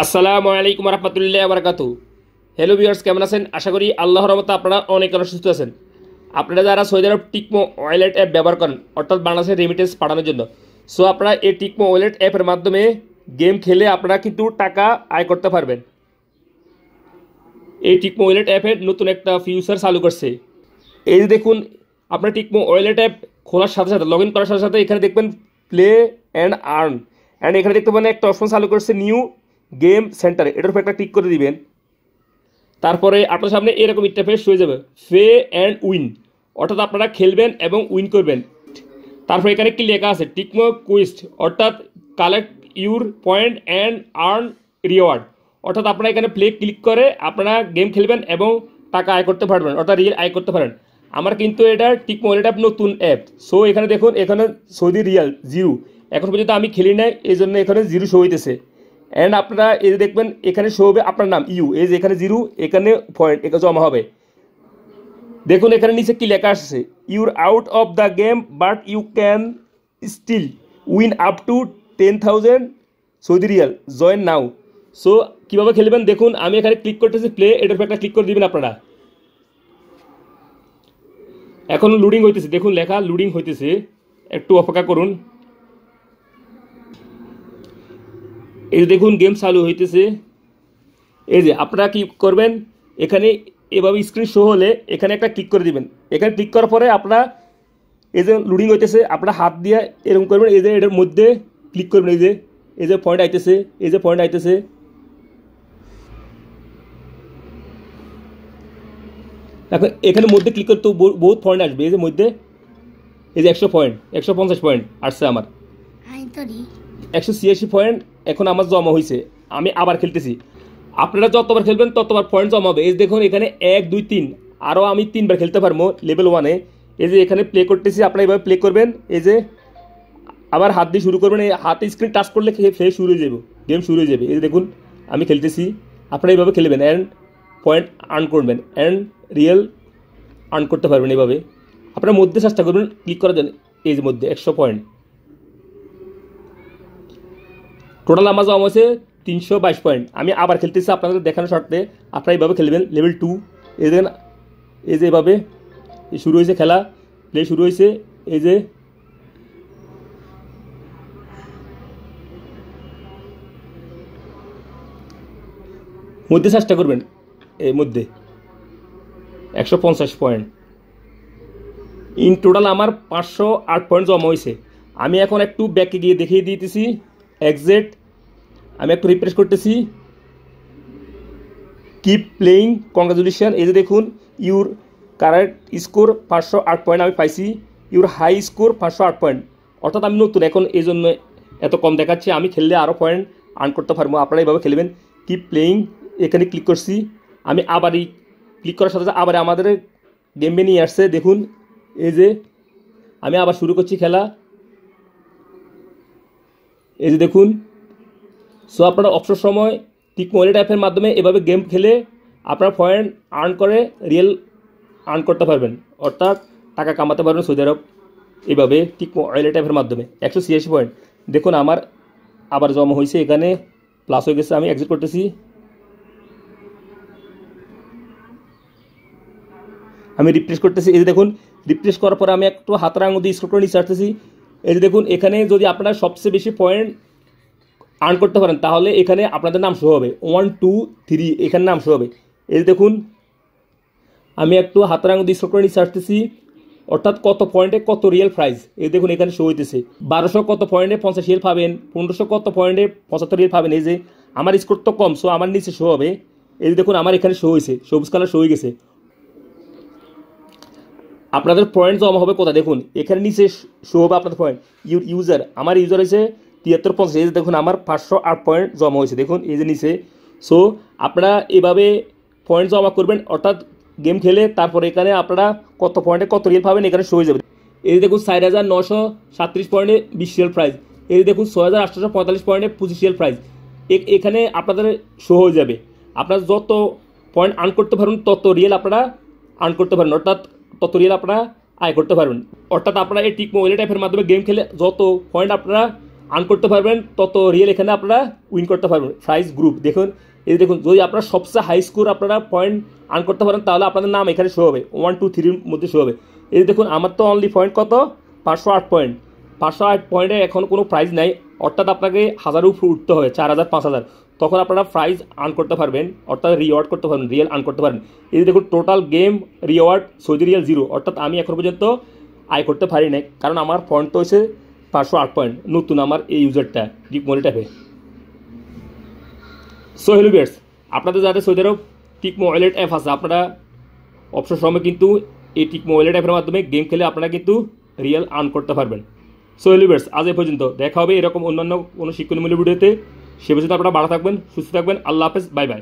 আসসালামু আলাইকুম রহমতুল্লাহ বারাকাতু। হ্যালো ভিউয়ার্স, কেমন আছেন? আশা করি আল্লাহর রহমতে আপনারা অনেক সুস্থ আছেন। আপনারা যারা সৌদি আরব টিকমো ওয়ালেট অ্যাপ ব্যবহার করেন, অর্থাৎ বাংলাদেশের রেমিটেন্স পাঠানোর জন্য, সো আপনারা এই টিকমো ওয়ালেট অ্যাপের মাধ্যমে গেম খেলে আপনারা কিন্তু টাকা আয় করতে পারবেন। এই টিকমো ওয়ালেট অ্যাপের নতুন একটা ফিউচার চালু করছে। এই যে দেখুন, আপনার টিকমো ওয়ালেট অ্যাপ খোলার সাথে সাথে, লগ ইন করার সাথে সাথে এখানে দেখবেন প্লে অ্যান্ড আর্ন, অ্যান্ড এখানে দেখতে পাবেন একটা অপশন চালু করছে নিউ গেম সেন্টারে। এটার উপর একটা ক্লিক করে দিবেন। তারপরে আপনার সামনে এরকম ইন্টারফেস হয়ে যাবে, পে অ্যান্ড উইন, অর্থাৎ আপনারা খেলবেন এবং উইন করবেন। তারপর এখানে কি লেখা আছে, টিকমো কুইস্ট, অর্থাৎ collect your point and earn reward, অর্থাৎ আপনারা এখানে প্লে ক্লিক করে আপনারা গেম খেলবেন এবং টাকা আয় করতে পারবেন, অর্থাৎ রিয়েল আয় করতে পারেন। আমার কিন্তু এটা টিকমো ওয়ালেট অ্যাপ নতুন অ্যাপ। সো এখানে দেখুন, এখানে সৌদি রিয়াল জিরো, এখন পর্যন্ত আমি খেলি নাই, এই জন্য এখানে জিরো শো হইতেছে। অ্যান্ড আপনারা এই যে দেখবেন এখানে শো হবে আপনার নাম ইউ, এই যে এখানে জিরো, এখানে পয়েন্ট এখানে জমা হবে। দেখুন এখানে নিচে কি লেখা আসছে, your out of the game but you can still win up to 10,000 Saudi riyal, join now. So কীভাবে খেলবেন দেখুন, আমি এখানে ক্লিক করতেছি প্লে, এটার উপর একটা ক্লিক করে দিবেন আপনারা। এখন লোডিং হইতেছে, দেখুন লেখা লোডিং হইতেছে, একটু অপেক্ষা করুন। এই যে দেখুন গেম চালু হইতেছে। এই যে আপনারা কি করবেন, এখানে এভাবে স্ক্রিন শো হলে এখানে একটা ক্লিক করে দিবেন। এখানে ক্লিক করার পরে আপনারা এই যে লোডিং হইতেছে, আপনারা হাত দিয়ে এরকম করবেন, এই যে এটার মধ্যে ক্লিক করবেন, এই যে পয়েন্ট আইতেছে, এই যে পয়েন্ট আইতেছে। এখন এখানে মধ্যে ক্লিক করতে বহুত পয়েন্ট আসবে, এই যে মধ্যে এই যে 100 পয়েন্ট, 150 পয়েন্ট আসছে আমার, 186 পয়েন্ট এখন আমার জমা হয়েছে। আমি আবার খেলতেছি। আপনারা যতবার খেলবেন ততবার পয়েন্ট জমা হবে। এই দেখুন এখানে 1 2 3, আরও আমি 3বার খেলতে পারবো লেভেল 1-এ। এই যে এখানে প্লে করতেছি, আপনারা এইভাবে প্লে করবেন। এই যে আবার হাত দিয়ে শুরু করবেন, এই হাতে স্ক্রিন টাচ করলে খেলে শুরু হয়ে যাবে, গেম শুরু হয়ে যাবে। এই যে দেখুন আমি খেলতেছি, আপনারা এইভাবে খেলবেন অ্যান্ড পয়েন্ট আর্ন করবেন, অ্যান্ড রিয়েল আর্ন করতে পারবেন। এইভাবে আপনারা মধ্যে চেষ্টা করবেন ক্লিক করার জন্য, এই যে মধ্যে 100 পয়েন্ট টোটাল আমার জমা হয়েছে 322 পয়েন্ট। আমি আবার খেলতেছি আপনাদের দেখানোর শর্তে, আপনারা এইভাবে খেলবেন লেভেল 2। এই দেখেন, এই যে এভাবে শুরু হয়েছে খেলা, প্লে শুরু হয়েছে। এই যে মধ্যে চেষ্টা করবেন, এর মধ্যে 150 পয়েন্ট। ইন টোটাল আমার 508 পয়েন্ট জমা হয়েছে। আমি এখন একটু ব্যাকে গিয়ে দেখিয়ে দিতেছি এক্সাক্ট, আমি একটু রিফ্রেশ করতেছি। Keep playing, congratulation. এই যে দেখুন ইউর কারেন্ট স্কোর 508 পয়েন্ট আমি পাইছি, ইউর হাই স্কোর 508 পয়েন্ট, অর্থাৎ আমি নতুন এখন এই জন্য এত কম দেখাচ্ছি। আমি খেললে আরও পয়েন্ট আর্ন করতে পারবো। আপনারা এইভাবে খেলবেন। কিপ প্লেয়িং, এখানে ক্লিক করছি। আমি আবারই ক্লিক করার সাথে সাথে আবার আমাদের গেমে নিয়ে আসছে। দেখুন এই যে আমি আবার শুরু করছি খেলা, এই যে দেখুন। সো আপনারা অবসর সময় টিকমো ওয়ালেট অ্যাপের মাধ্যমে এভাবে গেম খেলে আপনারা পয়েন্ট আর্ন করে রিয়েল আর্ন করতে পারবেন, অর্থাৎ টাকা কামাতে পারবেন সৌদি আরব এইভাবে টিকমো ওয়ালেট অ্যাপের মাধ্যমে। 186 পয়েন্ট দেখুন আমার আবার জমা হয়েছে, এখানে প্লাস হয়ে গেছে। আমি এক্সিট করতেছি। আমি রিফ্রেশ করতেছি। এই যে দেখুন রিফ্রেশ করার পরে আমি একটু হাতের আঙুল দিয়ে স্ক্রল করে নিচে আসতেছি। এই যে দেখুন এখানে যদি আপনারা সবচেয়ে বেশি পয়েন্ট আর্ন করতে পারেন তাহলে এখানে আপনাদের নাম শো হবে 1 2 3, এখানে নাম শো হবে। এই যে দেখুন আমি একটু হাতের আঙুল দিয়ে স্ক্রল করে নিচে আসতেছি, অর্থাৎ কত পয়েন্টে কত রিয়েল প্রাইজ। এই দেখুন এখানে শো হইতেছে 1200 কত পয়েন্টে 50 রিয়েল পাবেন, 1500 কত পয়েন্টে 75 রিয়েল পাবেন। এই যে আমার স্কোর তো কম, সো আমার নিচে শো হবে। এই যে দেখুন আমার এখানে শো হয়েছে, সবুজ কালার শো হয়ে গেছে। আপনাদের পয়েন্ট জমা হবে কোথায় দেখুন, এখানে নিচে শো হবে আপনাদের পয়েন্ট। ইউজার, আমার ইউজার হয়েছে 7350। এই যে দেখুন আমার 508 পয়েন্ট জমা হয়েছে, দেখুন এই যে নিচে। সো আপনারা এভাবে পয়েন্ট জমা করবেন, অর্থাৎ গেম খেলে তারপরে এখানে আপনারা কত পয়েন্টে কত রিয়েল পাবেন এখানে শো হয়ে যাবে। এই যে দেখুন 4937 পয়েন্টে 20 রিয়েল প্রাইজ। এই যে দেখুন 6845 পয়েন্টে 25 রিয়েল প্রাইজ। এখানে আপনাদের শো হয়ে যাবে। আপনারা যত পয়েন্ট আর্ন করতে পারবেন তত রিয়েল আপনারা আর্ন করতে পারেন, অর্থাৎ তত রিয়েল আপনারা আয় করতে পারবেন। অর্থাৎ আপনারা এই টিকমো ওয়ালেট অ্যাপের মাধ্যমে গেম খেলে যত পয়েন্ট আপনারা আর্ন করতে পারবেন তত রিয়েল এখানে আপনারা উইন করতে পারবেন। প্রাইজ গ্রুপ দেখুন, এই দেখুন যদি আপনারা সবচেয়ে হাই স্কোর আপনারা পয়েন্ট আর্ন করতে পারেন তাহলে আপনাদের নাম এখানে শো হবে 1 2 3 মধ্যে শো হবে। এই দেখুন আমার তো অনলি পয়েন্ট কত 508 পয়েন্ট, 508 পয়েন্টে এখন কোনো প্রাইজ নাই, অর্থাৎ আপনাকে 1000 উপরে উঠতে হবে 4000 5000, তখন আপনারা প্রাইজ আর্ন করতে পারবেন, অর্থাৎ রিওয়ার্ড করতে পারবেন, রিয়েল আর্ন করতে পারবেন। এই দেখুন total game reward Saudi Real 0, অর্থাৎ আমি এখন পর্যন্ত আয় করতে পারি নাই, কারণ আমার পয়েন্ট তো হয়েছে 508 পয়েন্ট, নতুন আমার এই ইউজারটা টিক মনি ট্যাপে। সো হ্যালো ভিউয়ার্স, আপনাদের যাদের সৌদি আরব টিকমো ওয়ালেট অ্যাপ আছে আপনারা অবসর সময় কিন্তু এই টিকমো ওয়ালেট অ্যাপের মাধ্যমে গেম খেলে আপনারা কিন্তু রিয়েল আর্ন করতে পারবেন। সো হ্যালো ভিউয়ার্স, আজ এই পর্যন্ত, দেখা হবে এরকম অন্যান্য কোনো শিক্ষণীমূলক ভিডিওতে। সে পর্যন্ত আপনারা ভালো থাকবেন, সুস্থ থাকবেন, আল্লাহ হাফেজ, বাই বাই।